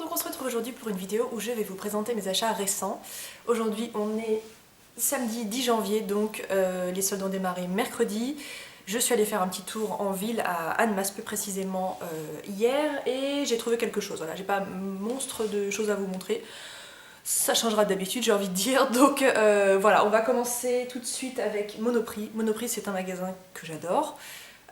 Donc on se retrouve aujourd'hui pour une vidéo où je vais vous présenter mes achats récents. Aujourd'hui on est samedi 10 janvier, donc les soldes ont démarré mercredi. Je suis allée faire un petit tour en ville à Annemasse plus précisément hier et j'ai trouvé quelque chose. Voilà, j'ai pas un monstre de choses à vous montrer. Ça changera d'habitude, j'ai envie de dire. Donc voilà, on va commencer tout de suite avec Monoprix. Monoprix, c'est un magasin que j'adore.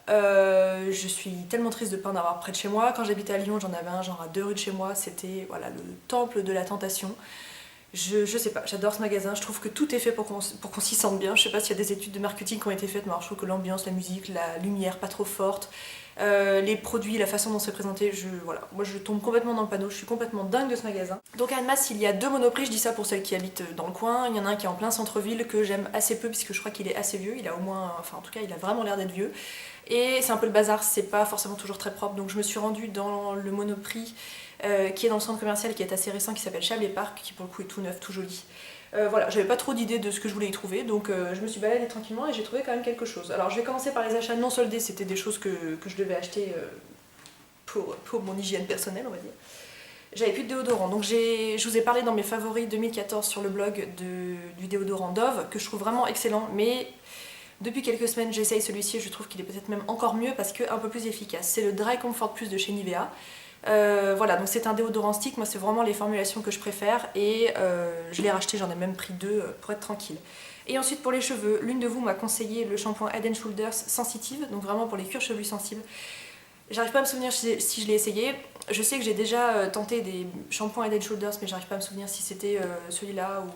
Je suis tellement triste de ne pas en avoir près de chez moi. Quand j'habitais à Lyon, j'en avais un genre à 2 rues de chez moi. C'était voilà, le temple de la tentation. Je sais pas, j'adore ce magasin. Je trouve que tout est fait pour qu'on s'y sente bien. Je sais pas s'il y a des études de marketing qui ont été faites, mais alors je trouve que l'ambiance, la musique, la lumière pas trop forte, les produits, la façon dont c'est présenté, voilà, moi je tombe complètement dans le panneau. Je suis complètement dingue de ce magasin. Donc à Annemasse, il y a 2 Monoprix. Je dis ça pour celles qui habitent dans le coin. Il y en a un qui est en plein centre-ville que j'aime assez peu puisque je crois qu'il est assez vieux. Il a au moins, enfin en tout cas, il a vraiment l'air d'être vieux. Et c'est un peu le bazar, c'est pas forcément toujours très propre, donc je me suis rendue dans le Monoprix qui est dans le centre commercial, qui est assez récent, qui s'appelle Chablais Park, qui pour le coup est tout neuf, tout joli. Voilà, j'avais pas trop d'idées de ce que je voulais y trouver, donc je me suis baladée tranquillement et j'ai trouvé quand même quelque chose. Alors je vais commencer par les achats non soldés, c'était des choses que je devais acheter pour mon hygiène personnelle, on va dire. J'avais plus de déodorant, donc je vous ai parlé dans mes favoris 2014 sur le blog du déodorant Dove, que je trouve vraiment excellent, mais depuis quelques semaines j'essaye celui-ci et je trouve qu'il est peut-être même encore mieux parce qu'un peu plus efficace. C'est le Dry Comfort Plus de chez Nivea. Voilà, donc c'est un déodorant stick, moi c'est vraiment les formulations que je préfère et je l'ai racheté, j'en ai même pris 2 pour être tranquille. Et ensuite pour les cheveux, l'une de vous m'a conseillé le shampoing Head & Shoulders Sensitive, donc vraiment pour les cuirs chevelus sensibles. J'arrive pas à me souvenir si je l'ai essayé. Je sais que j'ai déjà tenté des shampoings Head & Shoulders, mais j'arrive pas à me souvenir si c'était celui-là ou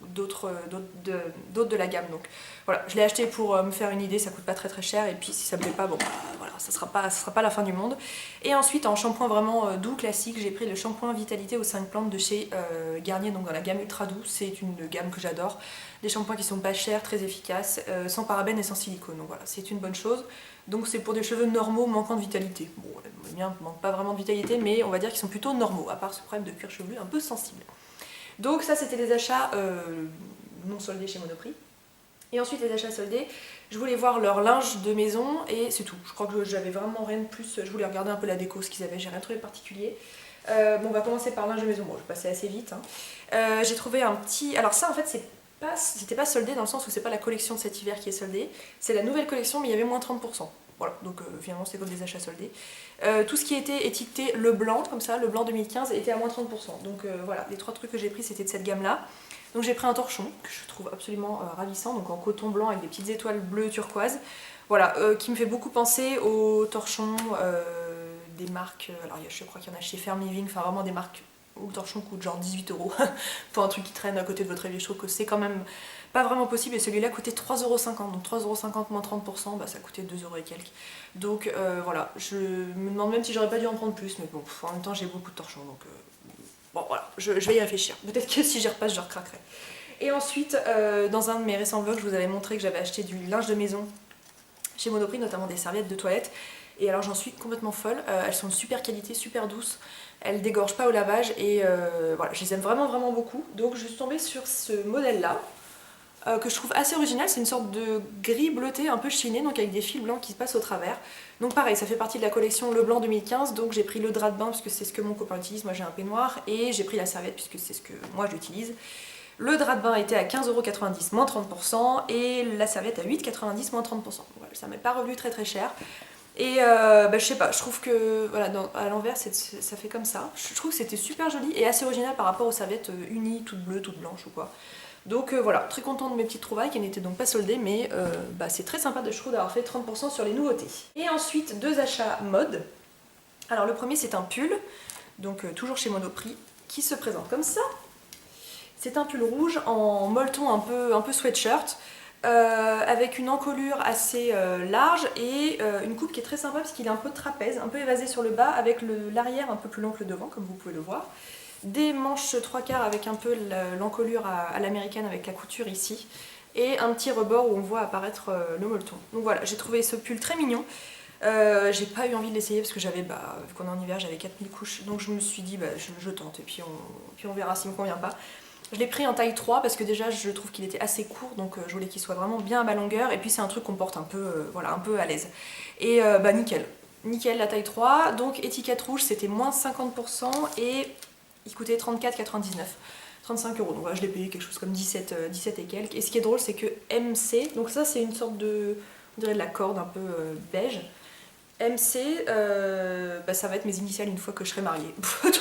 d'autres de la gamme. Donc voilà, je l'ai acheté pour me faire une idée, ça coûte pas très cher, et puis si ça me plaît pas, bon bah, voilà, ça sera pas la fin du monde. Et ensuite en shampoing vraiment doux classique, j'ai pris le shampoing Vitalité aux 5 plantes de chez Garnier, donc dans la gamme ultra doux. C'est une gamme que j'adore, des shampoings qui sont pas chers, très efficaces, sans parabènes et sans silicone, donc voilà, c'est une bonne chose. Donc c'est pour des cheveux normaux manquant de vitalité. Bon, les miens ne manquent pas vraiment de vitalité, mais on va dire qu'ils sont plutôt normaux, à part ce problème de cuir chevelu un peu sensible. Donc ça c'était les achats non soldés chez Monoprix. Et ensuite les achats soldés, je voulais voir leur linge de maison et c'est tout. Je crois que j'avais vraiment rien de plus, je voulais regarder un peu la déco, ce qu'ils avaient, j'ai rien trouvé de particulier. Bon, on va commencer par linge de maison, bon je vais passer assez vite. Hein. J'ai trouvé un petit... Alors ça en fait c'était pas soldé dans le sens où c'est pas la collection de cet hiver qui est soldée, c'est la nouvelle collection mais il y avait moins 30%. Voilà, donc finalement c'est comme des achats soldés. Tout ce qui était étiqueté le blanc, comme ça, le blanc 2015, était à moins 30%. Donc voilà, les 3 trucs que j'ai pris c'était de cette gamme-là. Donc j'ai pris un torchon, que je trouve absolument ravissant, donc en coton blanc avec des petites étoiles bleues turquoise. Voilà, qui me fait beaucoup penser aux torchons des marques, alors je crois qu'il y en a chez Firm Living, enfin vraiment des marques où le torchon coûte genre 18 € pour un truc qui traîne à côté de votre évier. Je trouve que c'est quand même pas vraiment possible, et celui-là coûtait 3,50 €, donc 3,50 € moins 30%, bah ça coûtait 2 € et quelques. Donc voilà, je me demande même si j'aurais pas dû en prendre plus, mais bon, en même temps j'ai beaucoup de torchons, donc bon voilà, je vais y réfléchir. Peut-être que si j'y repasse, je recraquerai. Et ensuite, dans un de mes récents vlogs, je vous avais montré que j'avais acheté du linge de maison chez Monoprix, notamment des serviettes de toilette. Et alors j'en suis complètement folle, elles sont de super qualité, super douces, elles dégorgent pas au lavage et voilà, je les aime vraiment beaucoup. Donc je suis tombée sur ce modèle là, que je trouve assez original, c'est une sorte de gris bleuté un peu chiné, donc avec des fils blancs qui se passent au travers. Donc pareil, ça fait partie de la collection Le Blanc 2015, donc j'ai pris le drap de bain puisque c'est ce que mon copain utilise, moi j'ai un peignoir, et j'ai pris la serviette puisque c'est ce que moi j'utilise. Le drap de bain était à 15,90 € moins 30% et la serviette à 8,90 € moins 30%. Voilà, ça m'est pas revenu très cher. Et bah, je sais pas, je trouve que voilà, à l'envers ça fait comme ça. Je trouve que c'était super joli et assez original par rapport aux serviettes unies, toutes bleues, toutes blanches ou quoi. Donc voilà, très contente de mes petites trouvailles qui n'étaient donc pas soldées, mais bah, c'est très sympa je trouve d'avoir fait 30% sur les nouveautés. Et ensuite 2 achats mode. Alors le premier c'est un pull, donc toujours chez Monoprix, qui se présente comme ça. C'est un pull rouge en molleton un peu sweatshirt, avec une encolure assez large et une coupe qui est très sympa parce qu'il est un peu trapèze, un peu évasé sur le bas, avec l'arrière un peu plus long que le devant, comme vous pouvez le voir. Des manches 3/4 avec un peu l'encolure à l'américaine avec la couture ici, et un petit rebord où on voit apparaître le molleton. Donc voilà, j'ai trouvé ce pull très mignon. J'ai pas eu envie de l'essayer parce que j'avais, vu qu'on est en hiver, j'avais 4000 couches, donc je me suis dit je tente et puis on verra s'il me convient pas. Je l'ai pris en taille 3 parce que déjà je trouve qu'il était assez court, donc je voulais qu'il soit vraiment bien à ma longueur, et puis c'est un truc qu'on porte un peu, voilà, un peu à l'aise. Et nickel la taille 3, donc étiquette rouge c'était moins 50% et il coûtait 34,99, 35 euros. Donc voilà, je l'ai payé quelque chose comme 17 et quelques. Et ce qui est drôle, c'est que MC, donc ça c'est une sorte de, on dirait de la corde un peu beige. MC, ça va être mes initiales une fois que je serai mariée.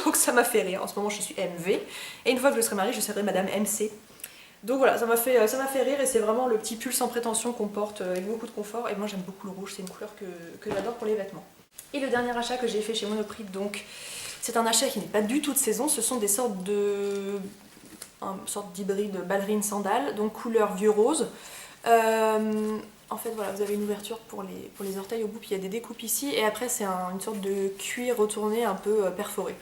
Donc ça m'a fait rire. En ce moment je suis MV. Et une fois que je serai mariée, je serai Madame MC. Donc voilà, ça m'a fait rire et c'est vraiment le petit pull sans prétention qu'on porte avec beaucoup de confort. Et moi j'aime beaucoup le rouge, c'est une couleur que j'adore pour les vêtements. Et le dernier achat que j'ai fait chez Monoprix, donc c'est un achat qui n'est pas du tout de saison. Ce sont des sortes de... une sorte d'hybride ballerine sandales, donc couleur vieux rose. En fait, voilà, vous avez une ouverture pour les orteils au bout, puis il y a des découpes ici, et après c'est une sorte de cuir retourné un peu perforé.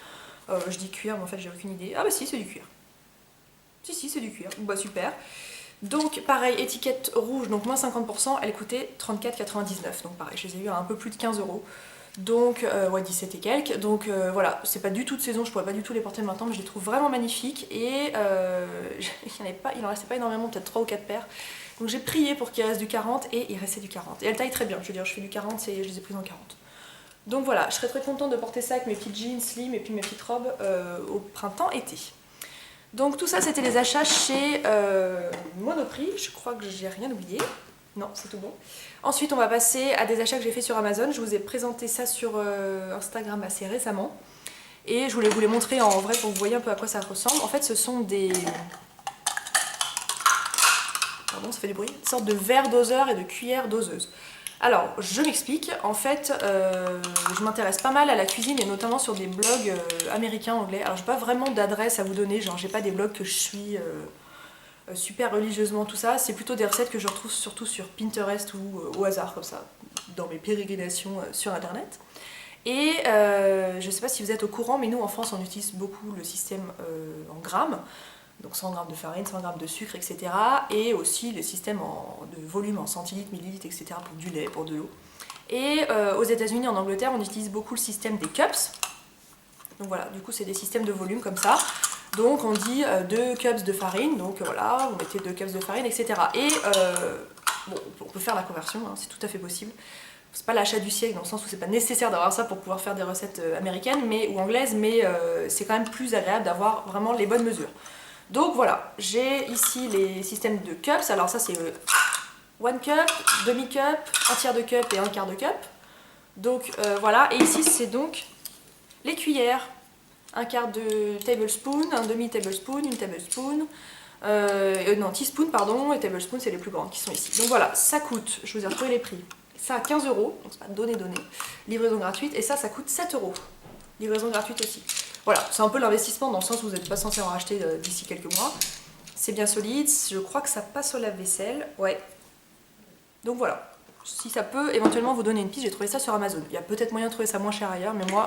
Je dis cuir, mais en fait j'ai aucune idée. Ah bah si, c'est du cuir. Si, c'est du cuir. Bah super. Donc pareil, étiquette rouge, donc moins 50%, elle coûtait 34,99. Donc pareil, je les ai eu à un peu plus de 15 euros. Donc, ouais, 17 et quelques. Donc voilà, c'est pas du tout de saison, je pourrais pas du tout les porter maintenant, mais je les trouve vraiment magnifiques. Et il en restait pas énormément, peut-être 3 ou 4 paires. Donc j'ai prié pour qu'il reste du 40 et il restait du 40. Et elle taille très bien, je veux dire, je fais du 40 et je les ai prises en 40. Donc voilà, je serais très contente de porter ça avec mes petites jeans slim et puis mes petites robes au printemps-été. Donc tout ça c'était les achats chez Monoprix, je crois que j'ai rien oublié. Non, c'est tout bon. Ensuite on va passer à des achats que j'ai fait sur Amazon. Je vous ai présenté ça sur Instagram assez récemment. Et je voulais vous les montrer en vrai pour que vous voyez un peu à quoi ça ressemble. En fait ce sont des... Pardon, ça fait du bruit. Une sorte de verre doseur et de cuillère doseuse. Alors, je m'explique. En fait, je m'intéresse pas mal à la cuisine et notamment sur des blogs américains, anglais. Alors, j'ai pas vraiment d'adresse à vous donner. Genre, j'ai pas des blogs que je suis super religieusement, tout ça. C'est plutôt des recettes que je retrouve surtout sur Pinterest ou au hasard, comme ça, dans mes pérégrinations sur Internet. Et je sais pas si vous êtes au courant, mais nous, en France, on utilise beaucoup le système en grammes. Donc 100 g de farine, 100 g de sucre, etc. Et aussi les systèmes de volume en centilitres, millilitres, etc. pour du lait, pour de l'eau. Et aux États-Unis, en Angleterre, on utilise beaucoup le système des cups. Donc voilà, du coup, c'est des systèmes de volume comme ça. Donc on dit 2 cups de farine, donc voilà, vous mettez 2 cups de farine, etc. Et bon, on peut faire la conversion, hein, c'est tout à fait possible. C'est pas l'achat du siècle dans le sens où c'est pas nécessaire d'avoir ça pour pouvoir faire des recettes américaines ou anglaises, mais c'est quand même plus agréable d'avoir vraiment les bonnes mesures. Donc voilà, j'ai ici les systèmes de cups. Alors ça c'est 1 cup, demi-cup, un tiers de cup et un quart de cup. Donc voilà, et ici c'est donc les cuillères. Un quart de tablespoon, un demi-tablespoon, une tablespoon, non, teaspoon pardon, et tablespoon c'est les plus grandes qui sont ici. Donc voilà, ça coûte, je vous ai retrouvé les prix, ça à 15 euros, donc c'est pas donné, livraison gratuite, et ça coûte 7 euros, livraison gratuite aussi. Voilà, c'est un peu l'investissement dans le sens où vous n'êtes pas censé en racheter d'ici quelques mois. C'est bien solide, je crois que ça passe au lave-vaisselle, ouais. Donc voilà, si ça peut éventuellement vous donner une piste, j'ai trouvé ça sur Amazon. Il y a peut-être moyen de trouver ça moins cher ailleurs, mais moi,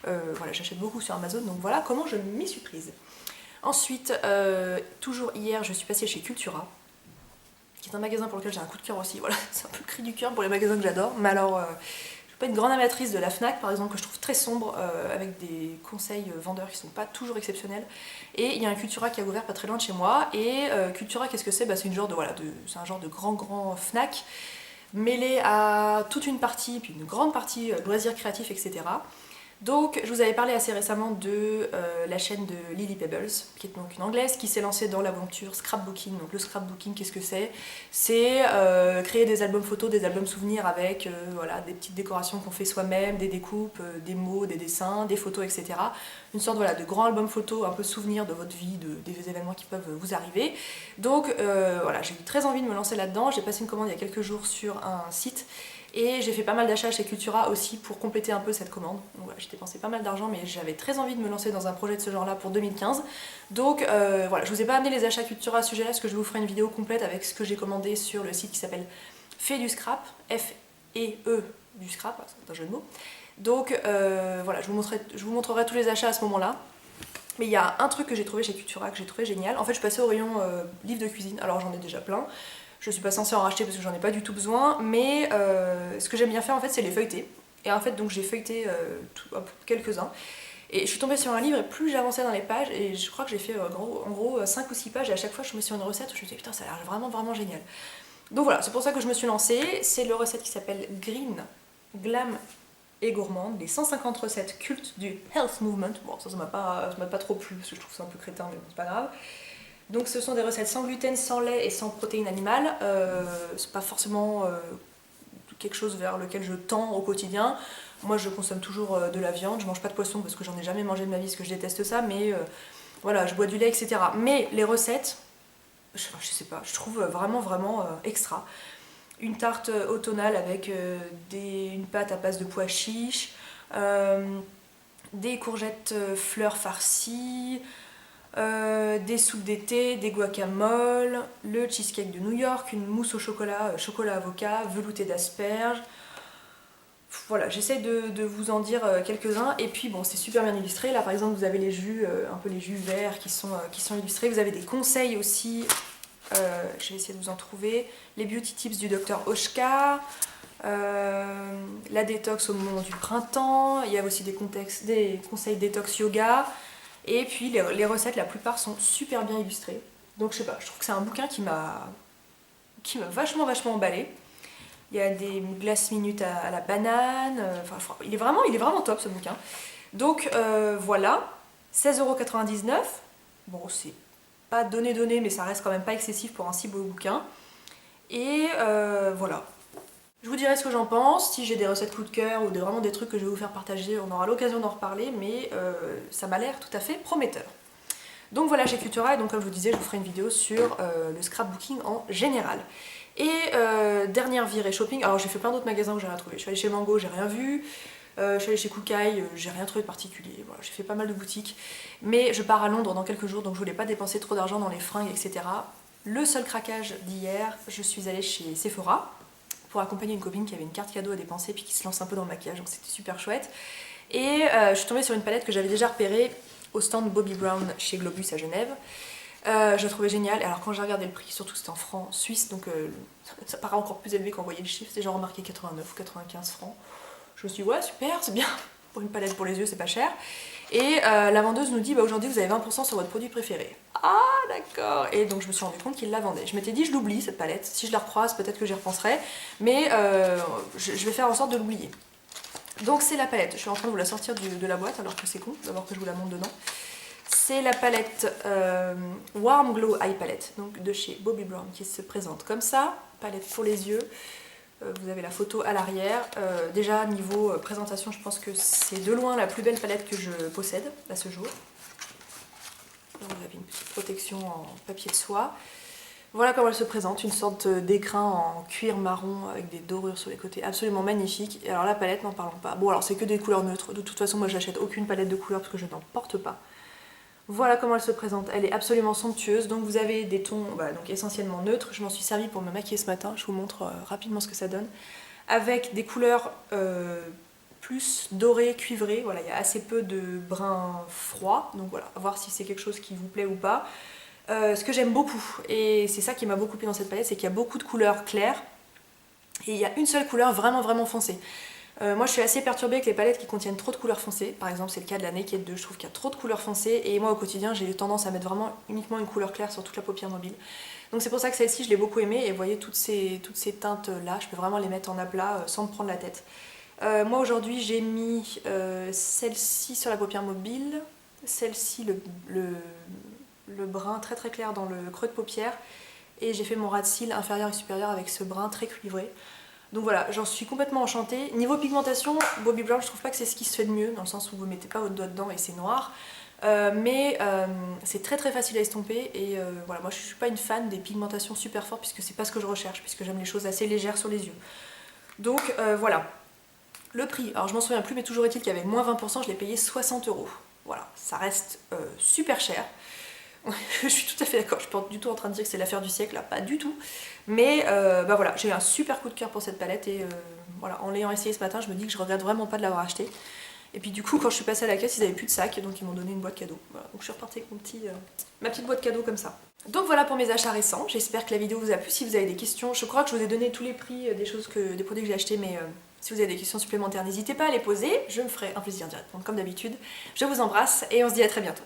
voilà, j'achète beaucoup sur Amazon, donc voilà comment je m'y suis prise. Ensuite, toujours hier, je suis passée chez Cultura, qui est un magasin pour lequel j'ai un coup de cœur aussi. Voilà, c'est un peu le cri du cœur pour les magasins que j'adore, mais alors... Je suis pas une grande amatrice de la Fnac par exemple, que je trouve très sombre, avec des conseils vendeurs qui sont pas toujours exceptionnels. Et il y a un Cultura qui a ouvert pas très loin de chez moi. Et Cultura, qu'est-ce que c'est? C'est c'est un genre de grand Fnac mêlé à toute une partie, puis une grande partie loisirs créatifs, etc. Donc je vous avais parlé assez récemment de la chaîne de Lily Pebbles, qui est donc une anglaise qui s'est lancée dans l'aventure scrapbooking. Donc le scrapbooking, qu'est-ce que c'est? C'est créer des albums photos, des albums souvenirs avec voilà, des petites décorations qu'on fait soi-même, des découpes, des mots, des dessins, des photos, etc. Une sorte voilà, de grand album photo, un peu souvenir de votre vie, des événements qui peuvent vous arriver. Donc voilà, j'ai eu très envie de me lancer là-dedans. J'ai passé une commande il y a quelques jours sur un site. Et j'ai fait pas mal d'achats chez Cultura aussi pour compléter un peu cette commande. Donc voilà, j'ai dépensé pas mal d'argent, mais j'avais très envie de me lancer dans un projet de ce genre-là pour 2015. Donc voilà, je vous ai pas amené les achats Cultura à ce sujet-là, parce que je vous ferai une vidéo complète avec ce que j'ai commandé sur le site qui s'appelle Fait du Scrap, F-E-E du Scrap, c'est un jeu de mots. Donc voilà, je vous montrerai tous les achats à ce moment-là. Mais il y a un truc que j'ai trouvé chez Cultura que j'ai trouvé génial. En fait, je suis passée au rayon livres de cuisine, alors j'en ai déjà plein. Je suis pas censée en racheter parce que j'en ai pas du tout besoin, mais ce que j'aime bien faire en fait c'est les feuilleter. Et en fait donc j'ai feuilleté quelques-uns. Et je suis tombée sur un livre et plus j'avançais dans les pages, et je crois que j'ai fait en gros 5 ou 6 pages, et à chaque fois je tombais sur une recette où je me disais putain ça a l'air vraiment génial. Donc voilà, c'est pour ça que je me suis lancée. C'est le recette qui s'appelle Green Glam et gourmandes, les 150 recettes cultes du Health Movement. Bon, ça m'a pas trop plu parce que je trouve ça un peu crétin, mais bon, c'est pas grave. Donc ce sont des recettes sans gluten, sans lait et sans protéines animales. C'est pas forcément quelque chose vers lequel je tends au quotidien. Moi je consomme toujours de la viande, je mange pas de poisson parce que j'en ai jamais mangé de ma vie parce que je déteste ça, mais voilà, je bois du lait, etc. Mais les recettes, je sais pas, je trouve vraiment extra. Une tarte automnale avec une pâte à base de pois chiches, des courgettes fleurs farcies, des soupes d'été, des guacamoles, le cheesecake de New York, une mousse au chocolat, chocolat avocat, velouté d'asperges. Voilà, j'essaie de vous en dire quelques-uns. Et puis bon, c'est super bien illustré. Là par exemple, vous avez les jus, un peu les jus verts qui sont illustrés. Vous avez des conseils aussi. Je vais essayer de vous en trouver. Les beauty tips du docteur Oshka. La détox au moment du printemps. Il y a aussi des conseils détox yoga. Et puis les recettes, la plupart sont super bien illustrées. Donc je sais pas, je trouve que c'est un bouquin qui m'a vachement emballé. Il y a des glaces minutes à la banane. Enfin, il est vraiment top ce bouquin. Donc voilà, 16,99 €. Bon, c'est pas donné, mais ça reste quand même pas excessif pour un si beau bouquin. Et voilà. Je vous dirai ce que j'en pense, si j'ai des recettes coup de cœur ou vraiment des trucs que je vais vous faire partager, on aura l'occasion d'en reparler, mais ça m'a l'air tout à fait prometteur. Donc voilà chez Cultura, et donc comme je vous disais, je vous ferai une vidéo sur le scrapbooking en général. Et dernière virée shopping, alors j'ai fait plein d'autres magasins où j'ai rien trouvé. Je suis allée chez Mango, j'ai rien vu. Je suis allée chez Kookai, j'ai rien trouvé de particulier. Voilà, j'ai fait pas mal de boutiques. Mais je pars à Londres dans quelques jours, donc je voulais pas dépenser trop d'argent dans les fringues, etc. Le seul craquage d'hier, je suis allée chez Sephora pour accompagner une copine qui avait une carte cadeau à dépenser puis qui se lance un peu dans le maquillage, donc c'était super chouette. Et je suis tombée sur une palette que j'avais déjà repérée au stand Bobbi Brown chez Globus à Genève. Je la trouvais géniale, et alors quand j'ai regardé le prix, surtout c'était en francs suisses, donc ça paraît encore plus élevé quand on voyait le chiffre, c'était genre remarqué 89 ou 95 francs. Je me suis dit ouais super, c'est bien, pour une palette pour les yeux c'est pas cher. Et la vendeuse nous dit bah aujourd'hui vous avez 20% sur votre produit préféré. Ah d'accord. Et donc je me suis rendu compte qu'il la vendait. Je m'étais dit je l'oublie cette palette, si je la recroise peut-être que j'y repenserai, mais je vais faire en sorte de l'oublier. Donc c'est la palette, je suis en train de vous la sortir de la boîte alors que c'est con, d'abord que je vous la montre dedans. C'est la palette Warm Glow Eye Palette, donc de chez Bobbi Brown, qui se présente comme ça, palette pour les yeux. Vous avez la photo à l'arrière. Déjà niveau présentation, je pense que c'est de loin la plus belle palette que je possède à ce jour. Donc, vous avez une petite protection en papier de soie. Voilà comment elle se présente, une sorte d'écrin en cuir marron avec des dorures sur les côtés, absolument magnifique. Et alors la palette, n'en parlons pas. Bon alors c'est que des couleurs neutres, de toute façon moi j'achète aucune palette de couleurs parce que je n'en porte pas. Voilà comment elle se présente, elle est absolument somptueuse. Donc vous avez des tons donc essentiellement neutres. Je m'en suis servi pour me maquiller ce matin, je vous montre rapidement ce que ça donne. Avec des couleurs plus dorées, cuivrées, voilà, il y a assez peu de brun froid. Donc voilà, à voir si c'est quelque chose qui vous plaît ou pas. Ce que j'aime beaucoup, et c'est ça qui m'a beaucoup plu dans cette palette, c'est qu'il y a beaucoup de couleurs claires. Et il y a une seule couleur vraiment foncée. Moi je suis assez perturbée avec les palettes qui contiennent trop de couleurs foncées. Par exemple c'est le cas de la Naked 2, je trouve qu'il y a trop de couleurs foncées. Et moi au quotidien j'ai tendance à mettre vraiment uniquement une couleur claire sur toute la paupière mobile. Donc c'est pour ça que celle-ci je l'ai beaucoup aimée. Et vous voyez toutes ces teintes là, je peux vraiment les mettre en aplat sans me prendre la tête. Moi aujourd'hui j'ai mis celle-ci sur la paupière mobile. Celle-ci le brun très clair dans le creux de paupière. Et j'ai fait mon ras de cils inférieur et supérieur avec ce brun très cuivré. Donc voilà, j'en suis complètement enchantée. Niveau pigmentation, Bobbi Brown, je trouve pas que c'est ce qui se fait de mieux, dans le sens où vous mettez pas votre doigt dedans et c'est noir. Mais c'est très facile à estomper et voilà, moi je suis pas une fan des pigmentations super fortes puisque c'est pas ce que je recherche, puisque j'aime les choses assez légères sur les yeux. Donc voilà. Le prix, alors je m'en souviens plus, mais toujours est-il qu'il y avait moins 20%, je l'ai payé 60 €. Voilà, ça reste super cher. Je suis tout à fait d'accord, je suis pas du tout en train de dire que c'est l'affaire du siècle, là, pas du tout. Mais voilà, j'ai eu un super coup de cœur pour cette palette et voilà, en l'ayant essayé ce matin, je me dis que je regrette vraiment pas de l'avoir acheté. Et puis du coup, quand je suis passée à la caisse, ils avaient plus de sac, donc ils m'ont donné une boîte cadeau. Voilà, donc je suis repartie avec ma petite boîte cadeau comme ça. Donc voilà pour mes achats récents, j'espère que la vidéo vous a plu. Si vous avez des questions, je crois que je vous ai donné tous les prix des produits que j'ai achetés, mais si vous avez des questions supplémentaires, n'hésitez pas à les poser, je me ferai un plaisir d'y répondre comme d'habitude. Je vous embrasse et on se dit à très bientôt.